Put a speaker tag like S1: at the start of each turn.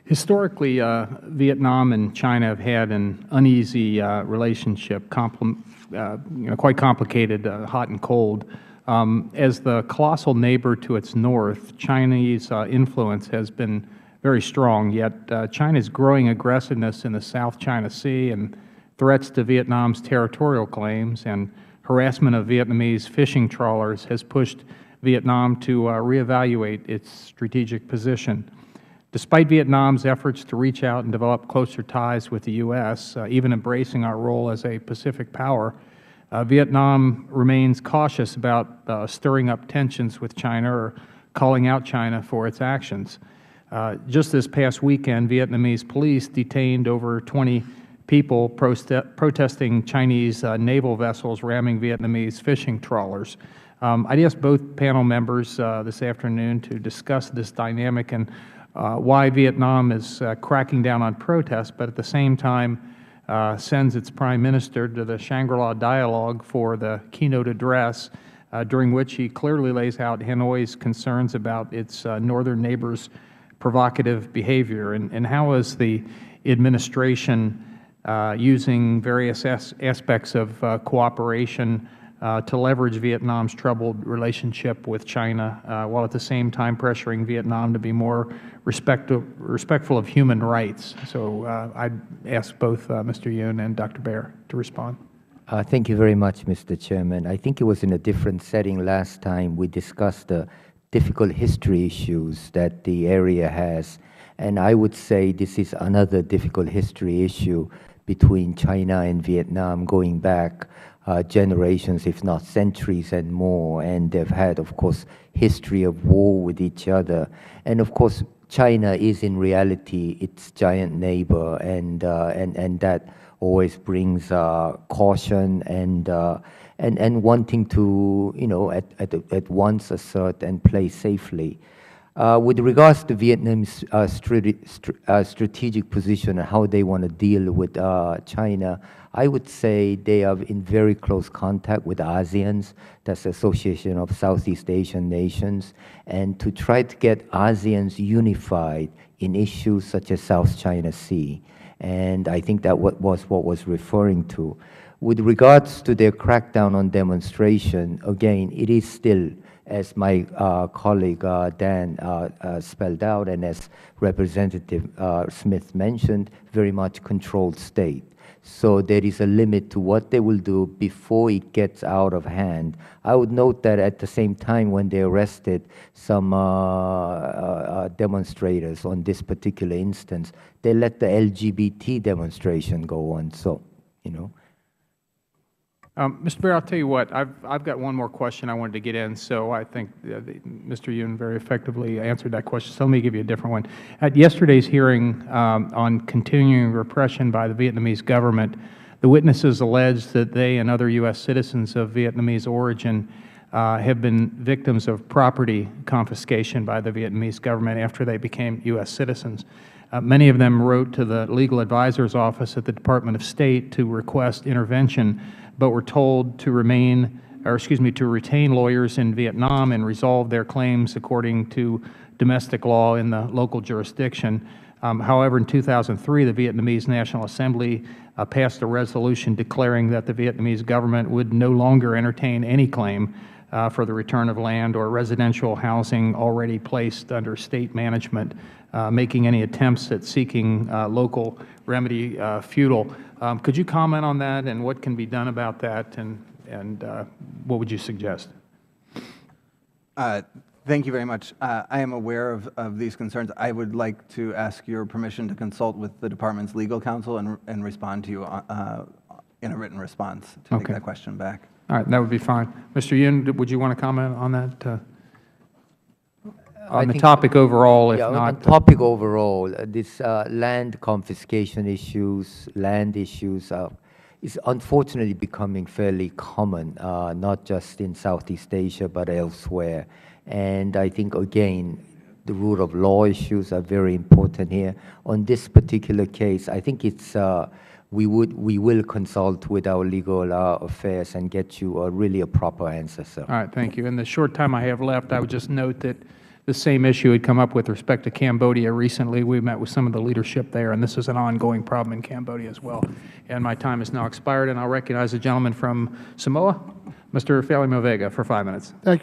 S1: Historically, Vietnam and China have had an uneasy relationship, quite complicated, hot and cold. As the colossal neighbor to its north, Chinese influence has been very strong, yet China's growing aggressiveness in the South China Sea and threats to Vietnam's territorial claims and harassment of Vietnamese fishing trawlers has pushed Vietnam to reevaluate its strategic position. Despite Vietnam's efforts to reach out and develop closer ties with the U.S., even embracing our role as a Pacific power, Vietnam remains cautious about stirring up tensions with China or calling out China for its actions. Just this past weekend, Vietnamese police detained over 20 people protesting Chinese naval vessels ramming Vietnamese fishing trawlers. I'd ask both panel members this afternoon to discuss this dynamic and why Vietnam is cracking down on protests, but at the same time sends its Prime Minister to the Shangri-La Dialogue for the keynote address, during which he clearly lays out Hanoi's concerns about its northern neighbors' provocative behavior, and how is the administration using various aspects of cooperation to leverage Vietnam's troubled relationship with China, while at the same time pressuring Vietnam to be more respectful of human rights. So I'd ask both Mr. Yoon and Dr. Baer to respond.
S2: Thank you very much, Mr. Chairman. I think it was in a different setting last time we discussed the difficult history issues that the area has, and I would say this is another difficult history issue between China and Vietnam going back generations, if not centuries and more, and they've had, of course, history of war with each other. And of course, China is in reality its giant neighbor, and that always brings caution and wanting to, at once assert and play safely. With regards to Vietnam's strategic position and how they want to deal with China, I would say they are in very close contact with ASEAN, that's the Association of Southeast Asian Nations, and to try to get ASEAN unified in issues such as South China Sea. And I think that was what was referring to. With regards to their crackdown on demonstration, again, it is still, as my colleague Dan spelled out and as Representative Smith mentioned, very much controlled state. So there is a limit to what they will do before it gets out of hand. I would note that at the same time when they arrested some demonstrators on this particular instance, they let the LGBT demonstration go on, so,
S1: Mr. Baer, I'll tell you what, I've got one more question I wanted to get in, so I think Mr. Yoon very effectively answered that question, so let me give you a different one. At yesterday's hearing on continuing repression by the Vietnamese government, the witnesses alleged that they and other U.S. citizens of Vietnamese origin have been victims of property confiscation by the Vietnamese government after they became U.S. citizens. Many of them wrote to the Legal Advisor's Office at the Department of State to request intervention, but were told to retain lawyers in Vietnam and resolve their claims according to domestic law in the local jurisdiction. However, in 2003, the Vietnamese National Assembly passed a resolution declaring that the Vietnamese government would no longer entertain any claim for the return of land or residential housing already placed under state management, making any attempts at seeking local remedy futile. Could you comment on that and what can be done about that, and what would you suggest?
S3: Thank you very much. I am aware of these concerns. I would like to ask your permission to consult with the Department's legal counsel and respond to you in a written response to take that question back.
S1: All right, that would be fine. Mr. Yoon, would you want to comment on that? On the topic overall, if not.
S2: On topic overall, this land confiscation issues, land issues is unfortunately becoming fairly common, not just in Southeast Asia, but elsewhere. And I think, again, the rule of law issues are very important here. On this particular case, I think it's we will consult with our legal affairs and get you really a proper answer, sir.
S1: All right, thank you. In the short time I have left, I would just note that the same issue had come up with respect to Cambodia recently. We met with some of the leadership there, and this is an ongoing problem in Cambodia as well. And my time has now expired, and I'll recognize the gentleman from Samoa, Mr. Faleimo Vega, for 5 minutes.
S4: Thank you.